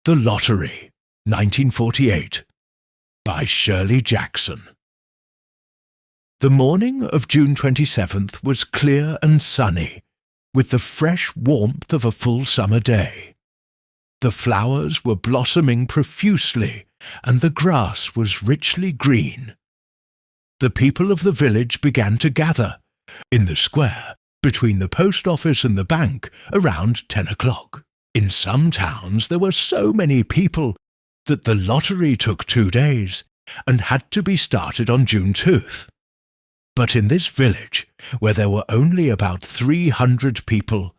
The Lottery, 1948, by Shirley Jackson. The morning of June 27th was clear and sunny, with the fresh warmth of a full summer day. The flowers were blossoming profusely, and the grass was richly green. The people of the village began to gather, in the square, between the post office and the bank, around 10 o'clock. In some towns there were so many people that the lottery took 2 days and had to be started on June 2nd. But in this village, where there were only about 300 people,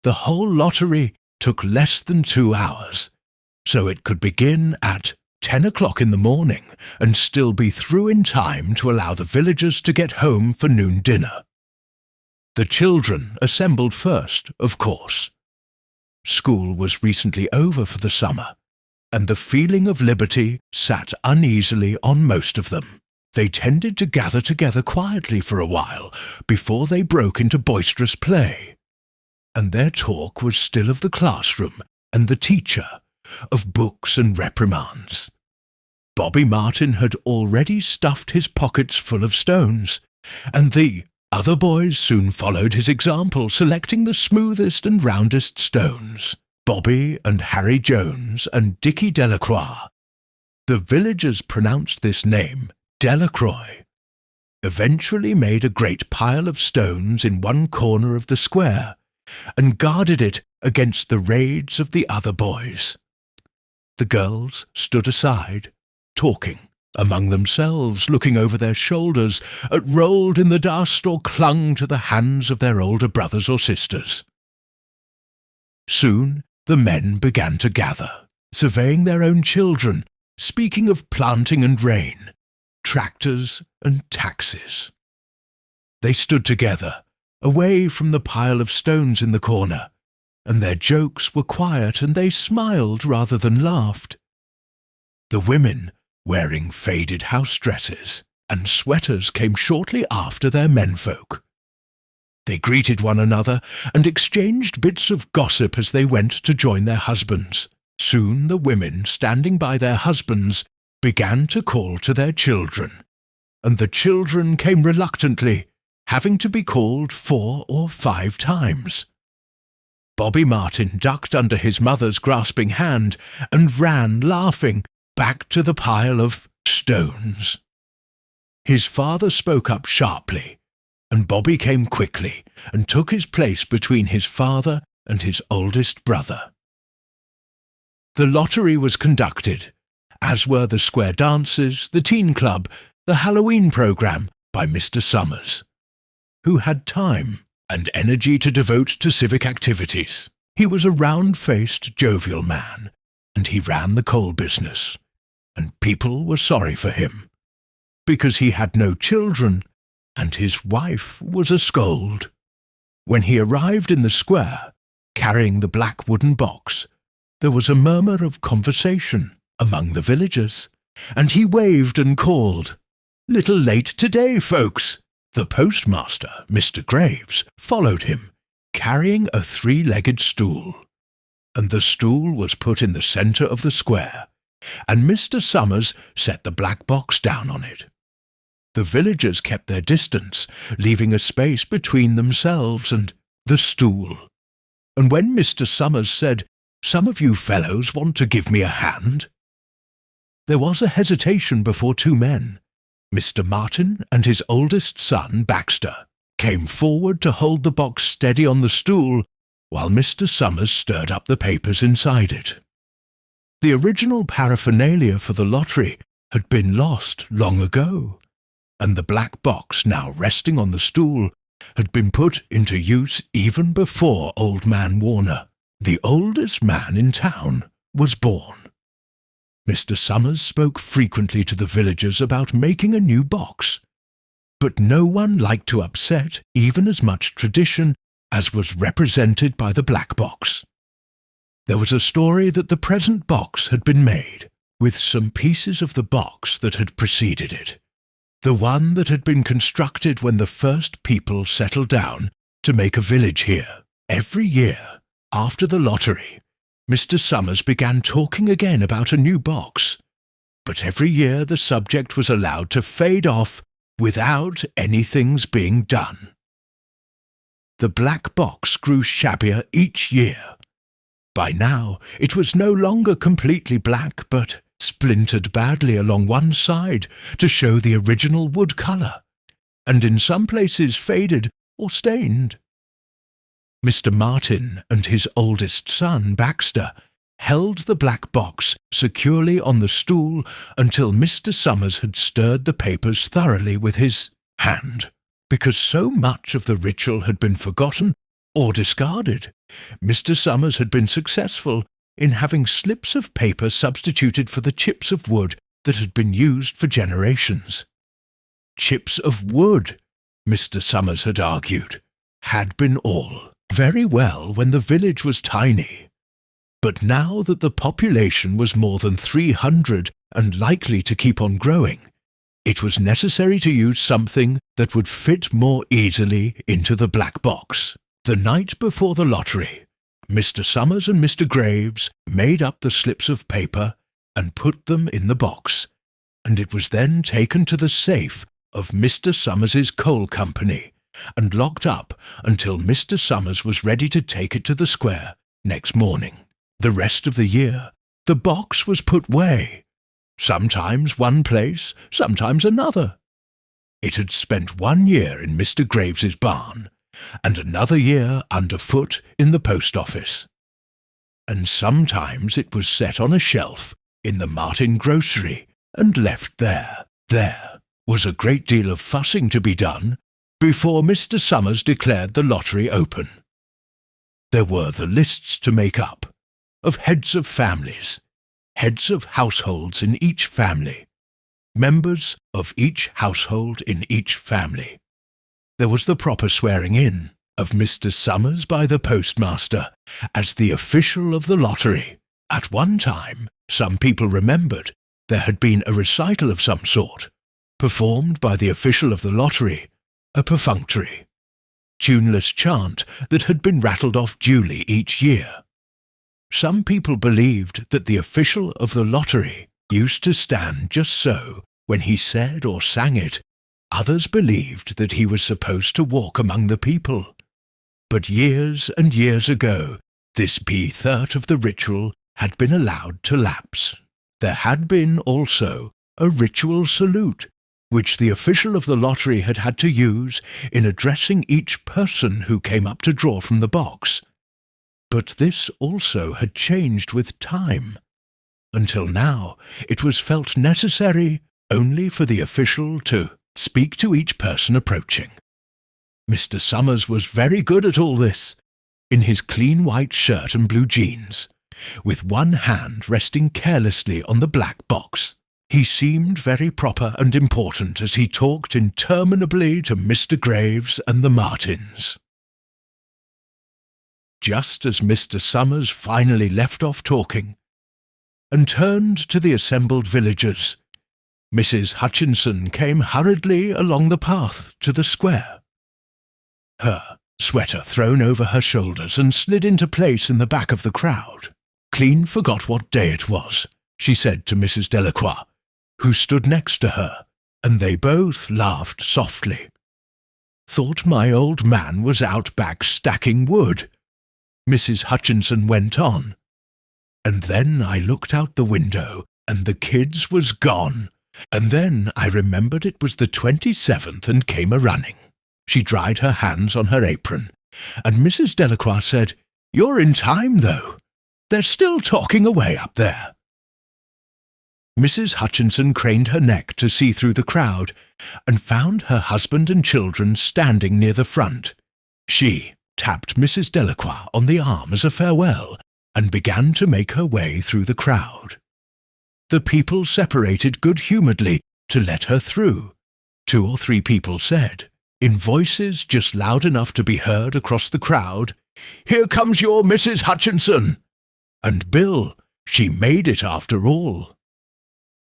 the whole lottery took less than 2 hours, so it could begin at 10 o'clock in the morning and still be through in time to allow the villagers to get home for noon dinner. The children assembled first, of course. School was recently over for the summer, and the feeling of liberty sat uneasily on most of them. They tended to gather together quietly for a while before they broke into boisterous play, and their talk was still of the classroom and the teacher, of books and reprimands. Bobby Martin had already stuffed his pockets full of stones, and the other boys soon followed his example, selecting the smoothest and roundest stones. Bobby and Harry Jones and Dickie Delacroix. The villagers pronounced this name Delacroix, eventually made a great pile of stones in one corner of the square, and guarded it against the raids of the other boys. The girls stood aside, talking among themselves, looking over their shoulders at rolled in the dust or clung to the hands of their older brothers or sisters. Soon the men began to gather, surveying their own children, speaking of planting and rain, tractors and taxes. They stood together, away from the pile of stones in the corner, and their jokes were quiet and they smiled rather than laughed. The women, wearing faded house dresses and sweaters, came shortly after their menfolk. They greeted one another and exchanged bits of gossip as they went to join their husbands. Soon the women, standing by their husbands, began to call to their children, and the children came reluctantly, having to be called 4 or 5 times. Bobby Martin ducked under his mother's grasping hand and ran, laughing, back to the pile of stones. His father spoke up sharply, and Bobby came quickly and took his place between his father and his oldest brother. The lottery was conducted, as were the square dances, the teen club, the Halloween program, by Mr. Summers, who had time and energy to devote to civic activities. He was a round-faced, jovial man, and he ran the coal business, and people were sorry for him, because he had no children, and his wife was a scold. When he arrived in the square, carrying the black wooden box, there was a murmur of conversation among the villagers, and he waved and called, "Little late today, folks." The postmaster, Mr. Graves, followed him, carrying a 3-legged stool, and the stool was put in the centre of the square, and Mr. Summers set the black box down on it. The villagers kept their distance, leaving a space between themselves and the stool, and when Mr. Summers said, "Some of you fellows want to give me a hand?" there was a hesitation before 2 men. Mr. Martin and his oldest son, Baxter, came forward to hold the box steady on the stool while Mr. Summers stirred up the papers inside it. The original paraphernalia for the lottery had been lost long ago, and the black box now resting on the stool had been put into use even before Old Man Warner, the oldest man in town, was born. Mr. Summers spoke frequently to the villagers about making a new box, but no one liked to upset even as much tradition as was represented by the black box. There was a story that the present box had been made with some pieces of the box that had preceded it, the one that had been constructed when the first people settled down to make a village here. Every year, after the lottery, Mr. Summers began talking again about a new box, but every year the subject was allowed to fade off without anything's being done. The black box grew shabbier each year. By now it was no longer completely black, but splintered badly along one side to show the original wood colour, and in some places faded or stained. Mr. Martin and his oldest son, Baxter, held the black box securely on the stool until Mr. Summers had stirred the papers thoroughly with his hand. Because so much of the ritual had been forgotten or discarded, Mr. Summers had been successful in having slips of paper substituted for the chips of wood that had been used for generations. Chips of wood, Mr. Summers had argued, had been all very well when the village was tiny. But now that the population was more than 300 and likely to keep on growing, it was necessary to use something that would fit more easily into the black box. The night before the lottery, Mr. Summers and Mr. Graves made up the slips of paper and put them in the box, and it was then taken to the safe of Mr. Summers's coal company and locked up until Mr. Summers was ready to take it to the square next morning. The rest of the year, the box was put away, sometimes one place, sometimes another. It had spent 1 year in Mr. Graves's barn, and another year underfoot in the post office. And sometimes it was set on a shelf in the Martin grocery and left there. There was a great deal of fussing to be done before Mr. Summers declared the lottery open. There were the lists to make up, of heads of families, heads of households in each family, members of each household in each family. There was the proper swearing in of Mr. Summers by the postmaster as the official of the lottery. At one time, some people remembered there had been a recital of some sort, performed by the official of the lottery, a perfunctory, tuneless chant that had been rattled off duly each year. Some people believed that the official of the lottery used to stand just so when he said or sang it. Others believed that he was supposed to walk among the people. But years and years ago, this third of the ritual had been allowed to lapse. There had been also a ritual salute, which the official of the lottery had had to use in addressing each person who came up to draw from the box. But this also had changed with time. Until now, it was felt necessary only for the official to speak to each person approaching. Mr. Summers was very good at all this, in his clean white shirt and blue jeans, with one hand resting carelessly on the black box. He seemed very proper and important as he talked interminably to Mr. Graves and the Martins. Just as Mr. Summers finally left off talking and turned to the assembled villagers, Mrs. Hutchinson came hurriedly along the path to the square. Her sweater thrown over her shoulders and slid into place in the back of the crowd. "Clean forgot what day it was," she said to Mrs. Delacroix, who stood next to her, and they both laughed softly. "Thought my old man was out back stacking wood," Mrs. Hutchinson went on. "And then I looked out the window, and the kids was gone. And then I remembered it was the 27th and came a-running." She dried her hands on her apron, and Mrs. Delacroix said, "You're in time, though. They're still talking away up there." Mrs. Hutchinson craned her neck to see through the crowd, and found her husband and children standing near the front. She tapped Mrs. Delacroix on the arm as a farewell, and began to make her way through the crowd. The people separated good-humouredly to let her through. 2 or 3 people said, in voices just loud enough to be heard across the crowd, "Here comes your Mrs. Hutchinson!" And Bill, she made it after all.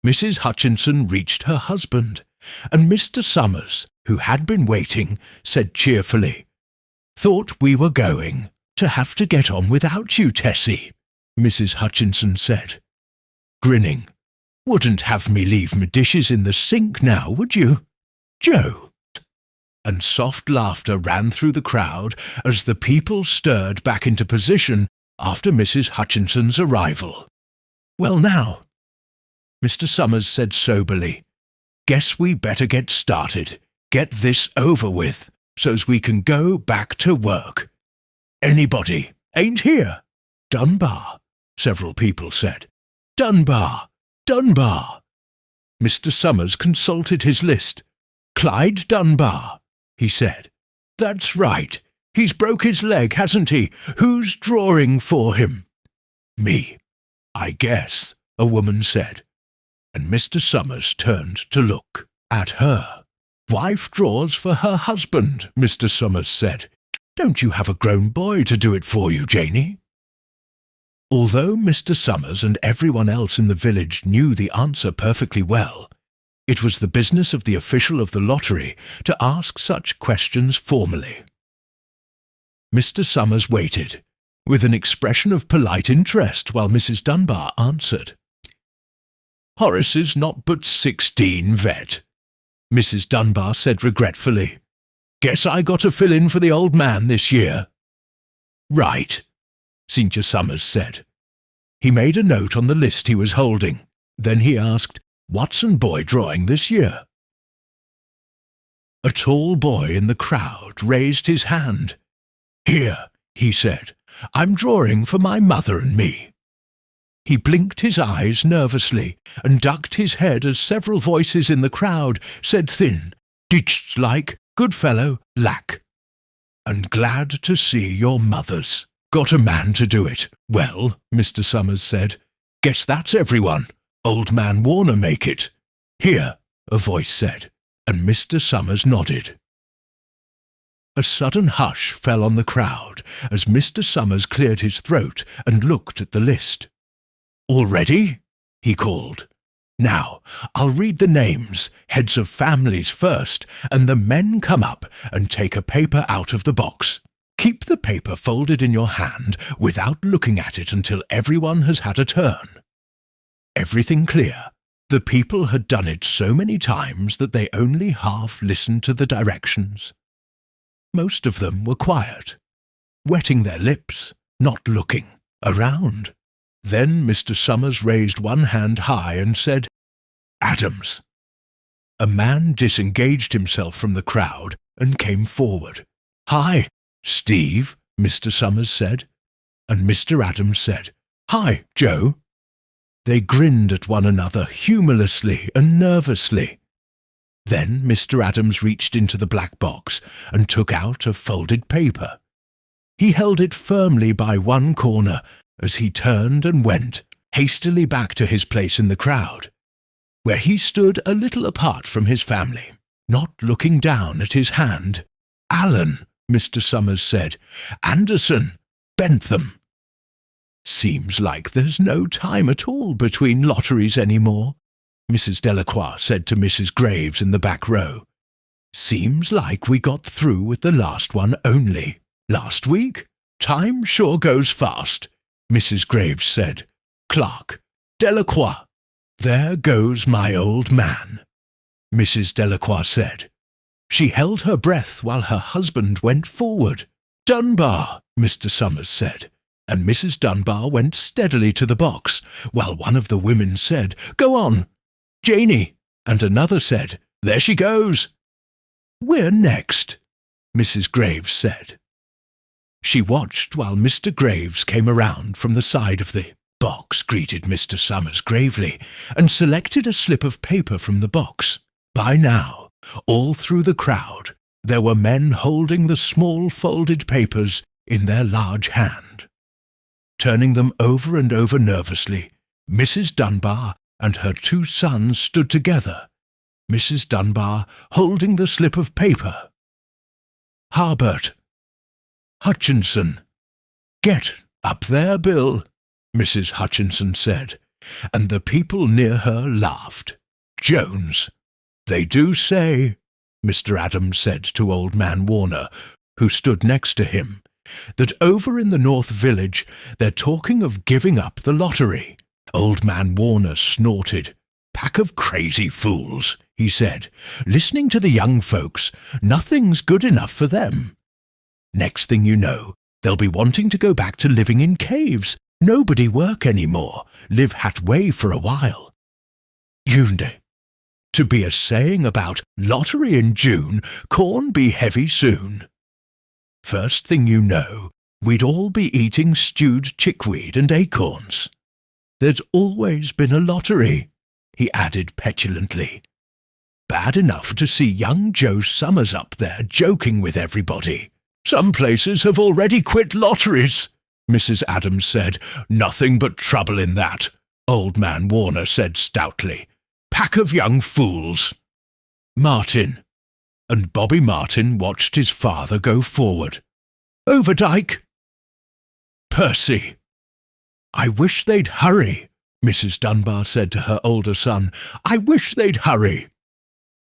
Mrs. Hutchinson reached her husband, and Mr. Summers, who had been waiting, said cheerfully, "Thought we were going to have to get on without you, Tessie." Mrs. Hutchinson said, grinning. Wouldn't have me leave me dishes in the sink now, would you, Joe? And soft laughter ran through the crowd as the people stirred back into position after Mrs. Hutchinson's arrival. Well now, Mr. Summers said soberly, guess we better get started, get this over with, so's we can go back to work. Anybody ain't here? Dunbar, several people said. Dunbar, Dunbar. Mr. Summers consulted his list. Clyde Dunbar, he said. That's right. He's broke his leg, hasn't he? Who's drawing for him? Me, I guess, a woman said. And Mr. Summers turned to look at her. Wife draws for her husband, Mr. Summers said. Don't you have a grown boy to do it for you, Janie? Although Mr. Summers and everyone else in the village knew the answer perfectly well, it was the business of the official of the lottery to ask such questions formally. Mr. Summers waited, with an expression of polite interest, while Mrs. Dunbar answered. Horace is not but 16, vet, Mrs. Dunbar said regretfully. Guess I got to fill in for the old man this year. Right, Cynthia Summers said. He made a note on the list he was holding. Then he asked, Watson boy drawing this year? A tall boy in the crowd raised his hand. Here, he said, I'm drawing for my mother and me. He blinked his eyes nervously and ducked his head as several voices in the crowd said thin, Ditched like, good fellow, lack. And glad to see your mothers. Got a man to do it. Well, Mr. Summers said, guess that's everyone. Old man Warner make it. Here, a voice said, and Mr. Summers nodded. A sudden hush fell on the crowd as Mr. Summers cleared his throat and looked at the list. All ready? He called. Now, I'll read the names, heads of families first, and the men come up and take a paper out of the box. Keep the paper folded in your hand without looking at it until everyone has had a turn. Everything clear. The people had done it so many times that they only half listened to the directions. Most of them were quiet, wetting their lips, not looking around. Then Mr. Summers raised one hand high and said, Adams. A man disengaged himself from the crowd and came forward. Hi, Steve, Mr. Summers said. And Mr. Adams said, Hi, Joe. They grinned at one another humorlessly and nervously. Then Mr. Adams reached into the black box and took out a folded paper. He held it firmly by one corner as he turned and went hastily back to his place in the crowd, where he stood a little apart from his family, not looking down at his hand. Allen, Mr. Summers said. Anderson, Bentham. Seems like there's no time at all between lotteries anymore, Mrs. Delacroix said to Mrs. Graves in the back row. Seems like we got through with the last one only. Last week? Time sure goes fast, Mrs. Graves said. Clark, Delacroix. There goes my old man, Mrs. Delacroix said. She held her breath while her husband went forward. Dunbar, Mr. Summers said, and Mrs. Dunbar went steadily to the box, while one of the women said, Go on, Janie, and another said, There she goes. We're next, Mrs. Graves said. She watched while Mr. Graves came around from the side of the box, greeted Mr. Summers gravely, and selected a slip of paper from the box. By now, all through the crowd, there were men holding the small folded papers in their large hand. Turning them over and over nervously, Mrs. Dunbar and her two sons stood together, Mrs. Dunbar holding the slip of paper. Harbert. Hutchinson. Get up there, Bill, Mrs. Hutchinson said, and the people near her laughed. Jones. They do say, Mr. Adams said to old man Warner, who stood next to him, that over in the North Village they're talking of giving up the lottery. Old man Warner snorted. Pack of crazy fools, he said. Listening to the young folks, nothing's good enough for them. Next thing you know, they'll be wanting to go back to living in caves. Nobody work any more. Live hat way for a while. Yunde. To be a saying about lottery in June, corn be heavy soon. First thing you know, we'd all be eating stewed chickweed and acorns. There's always been a lottery, he added petulantly. Bad enough to see young Joe Summers up there joking with everybody. Some places have already quit lotteries, Mrs. Adams said. Nothing but trouble in that, old man Warner said stoutly. Pack of young fools. Martin. And Bobby Martin watched his father go forward. Overdyke. Percy. I wish they'd hurry, Mrs. Dunbar said to her older son. I wish they'd hurry.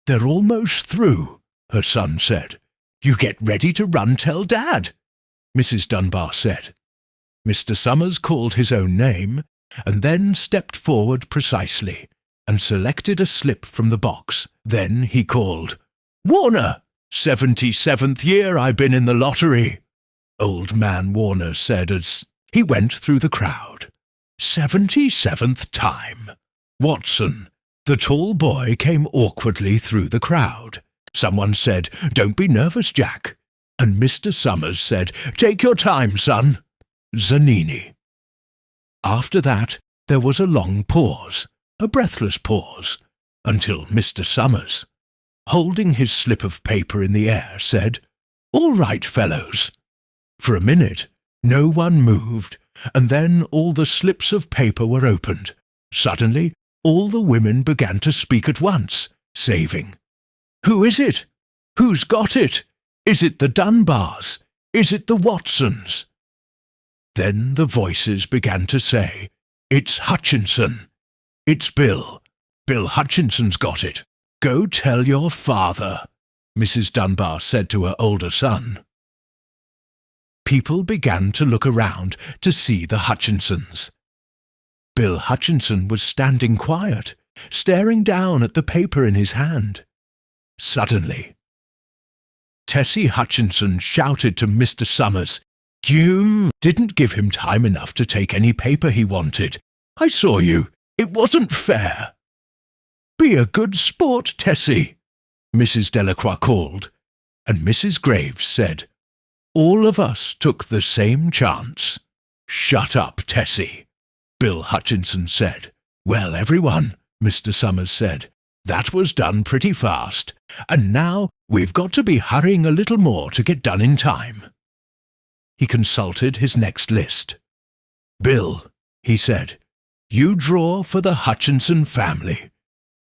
They're almost through, her son said. You get ready to run tell Dad, Mrs. Dunbar said. Mr. Summers called his own name, and then stepped forward precisely, and selected a slip from the box. Then he called, Warner! 77th year I've been in the lottery, old man Warner said as he went through the crowd. 77th time. Watson. The tall boy came awkwardly through the crowd. Someone said, Don't be nervous, Jack. And Mr. Summers said, Take your time, son. Zanini. After that, there was a long pause, a breathless pause, until Mr. Summers, holding his slip of paper in the air, said, All right, fellows. For a minute, no one moved, and then all the slips of paper were opened. Suddenly, all the women began to speak at once, saving. Who is it? Who's got it? Is it the Dunbars? Is it the Watsons? Then the voices began to say, It's Hutchinson. It's Bill. Bill Hutchinson's got it. Go tell your father, Mrs. Dunbar said to her older son. People began to look around to see the Hutchinsons. Bill Hutchinson was standing quiet, staring down at the paper in his hand. Suddenly, Tessie Hutchinson shouted to Mr. Summers, You didn't give him time enough to take any paper he wanted. I saw you. It wasn't fair. Be a good sport, Tessie, Mrs. Delacroix called, and Mrs. Graves said, All of us took the same chance. Shut up, Tessie, Bill Hutchinson said. Well, everyone, Mr. Summers said, that was done pretty fast, and now we've got to be hurrying a little more to get done in time. He consulted his next list. Bill, he said, you draw for the Hutchinson family.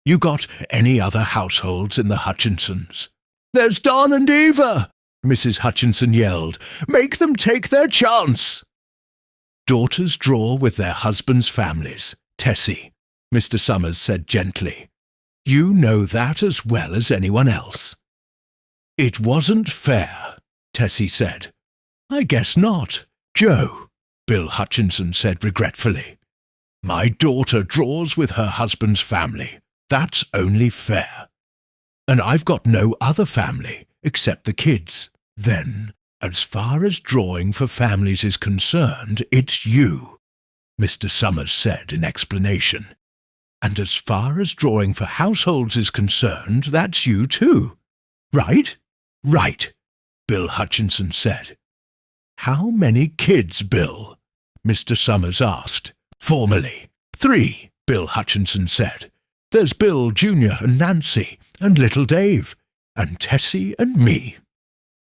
You got any other households in the Hutchinsons? There's Don and Eva, Mrs. Hutchinson yelled. Make them take their chance. Daughters draw with their husbands' families. Tessie, Mr. Summers said gently. You know that as well as anyone else. It wasn't fair, Tessie said. I guess not, Joe, Bill Hutchinson said regretfully. My daughter draws with her husband's family. That's only fair. And I've got no other family except the kids. Then, as far as drawing for families is concerned, it's you, Mr. Summers said in explanation. And as far as drawing for households is concerned, that's you too. Right? Right, Bill Hutchinson said. How many kids, Bill? Mr. Summers asked. Formally. 3, Bill Hutchinson said. There's Bill Jr. and Nancy, and little Dave, and Tessie and me.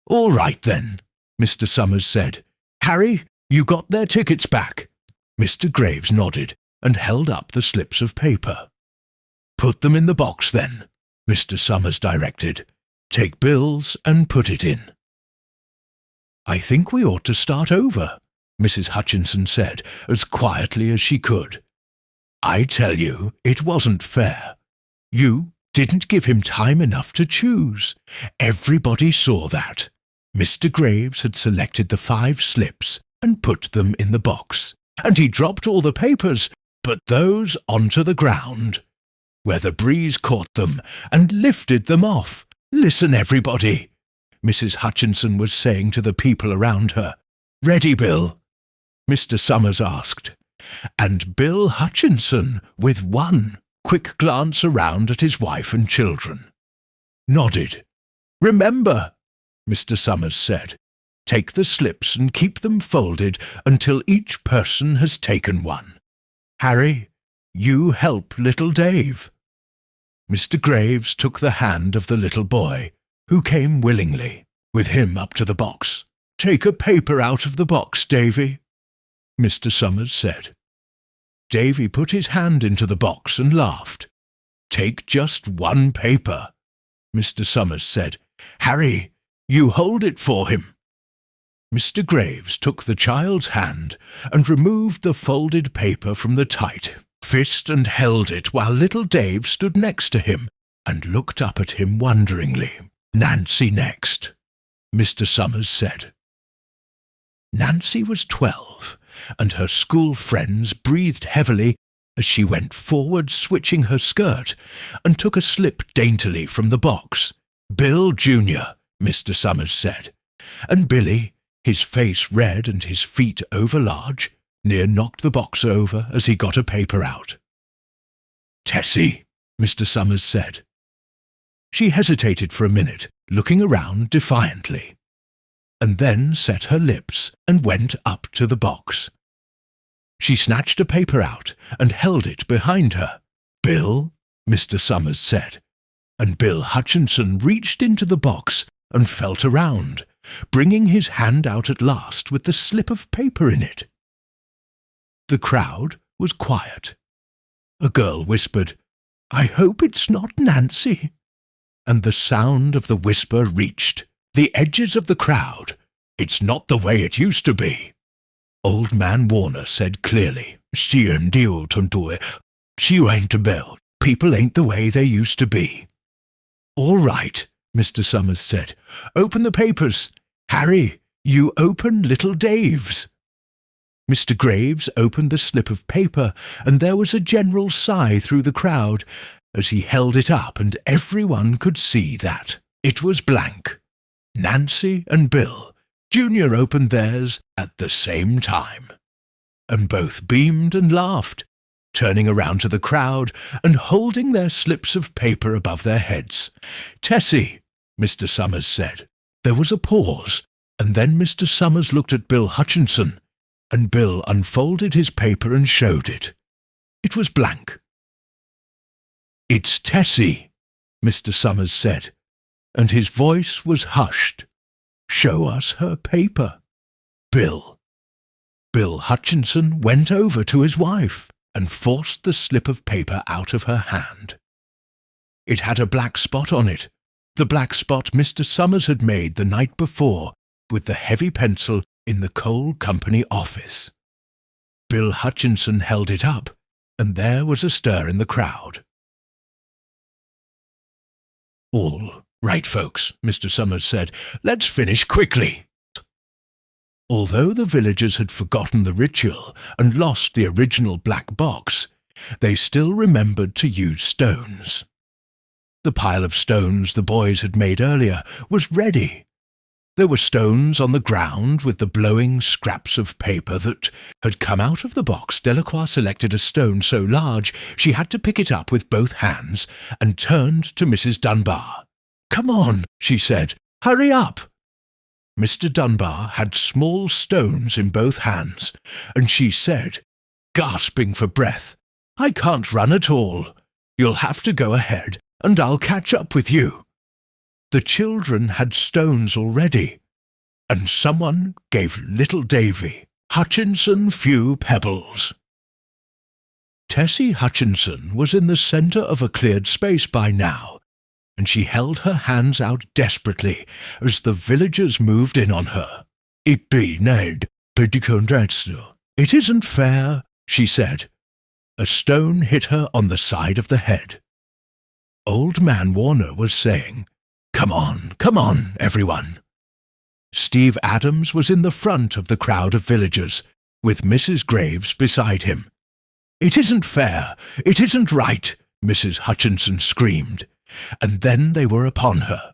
All right then, Mr. Summers said. Harry, you got their tickets back. Mr. Graves nodded and held up the slips of paper. Put them in the box then, Mr. Summers directed. Take Bill's and put it in. I think we ought to start over, Mrs. Hutchinson said, as quietly as she could. I tell you, it wasn't fair. You didn't give him time enough to choose. Everybody saw that. Mr. Graves had selected the 5 slips and put them in the box, and he dropped all the papers but those onto the ground, where the breeze caught them and lifted them off. "Listen, everybody," Mrs. Hutchinson was saying to the people around her. "Ready, Bill?" Mr. Summers asked, and Bill Hutchinson, with one quick glance around at his wife and children, nodded. "Remember," Mr. Summers said, "take the slips and keep them folded until each person has taken one. Harry, you help little Dave." Mr. Graves took the hand of the little boy, who came willingly, with him up to the box. "Take a paper out of the box, Davy," Mr. Summers said. Davy put his hand into the box and laughed. "Take just one paper," Mr. Summers said. "Harry, you hold it for him." Mr. Graves took the child's hand and removed the folded paper from the tight fist and held it while little Dave stood next to him and looked up at him wonderingly. "Nancy next," Mr. Summers said. Nancy was 12, and her school friends breathed heavily as she went forward, switching her skirt, and took a slip daintily from the box. "Bill Jr.," Mr. Summers said, and Billy, his face red and his feet overlarge, near knocked the box over as he got a paper out. "Tessie," Mr. Summers said. She hesitated for a minute, looking around defiantly, and then set her lips and went up to the box. She snatched a paper out and held it behind her. "Bill," Mr. Summers said, and Bill Hutchinson reached into the box and felt around, bringing his hand out at last with the slip of paper in it. The crowd was quiet. A girl whispered, "I hope it's not Nancy," and the sound of the whisper reached the edges of the crowd. "It's not the way it used to be." Old Man Warner said clearly, "She ain't about. People ain't the way they used to be." "All right," Mr. Summers said. "Open the papers. Harry, you open little Dave's." Mr. Graves opened the slip of paper, and there was a general sigh through the crowd as he held it up, and everyone could see that it was blank. Nancy and Bill Jr. opened theirs at the same time, and both beamed and laughed, turning around to the crowd and holding their slips of paper above their heads. "Tessie," Mr. Summers said. There was a pause, and then Mr. Summers looked at Bill Hutchinson, and Bill unfolded his paper and showed it. It was blank. "It's Tessie," Mr. Summers said, and his voice was hushed. "Show us her paper, Bill." Bill Hutchinson went over to his wife and forced the slip of paper out of her hand. It had a black spot on it, the black spot Mr. Summers had made the night before with the heavy pencil in the coal company office. Bill Hutchinson held it up, and there was a stir in the crowd. "All right, folks," Mr. Summers said. "Let's finish quickly." Although the villagers had forgotten the ritual and lost the original black box, they still remembered to use stones. The pile of stones the boys had made earlier was ready. There were stones on the ground with the blowing scraps of paper that had come out of the box. Delacroix selected a stone so large she had to pick it up with both hands and turned to Mrs. Dunbar. "Come on," she said. "Hurry up." Mr. Dunbar had small stones in both hands, and she said, gasping for breath, "I can't run at all. You'll have to go ahead, and I'll catch up with you." The children had stones already, and someone gave little Davy Hutchinson few pebbles. Tessie Hutchinson was in the centre of a cleared space by now, and she held her hands out desperately as the villagers moved in on her. "It be naid, It isn't fair," she said. A stone hit her on the side of the head. Old Man Warner was saying, come on, everyone." Steve Adams was in the front of the crowd of villagers, with Mrs. Graves beside him. "It isn't fair! It isn't right!" Mrs. Hutchinson screamed, and then they were upon her.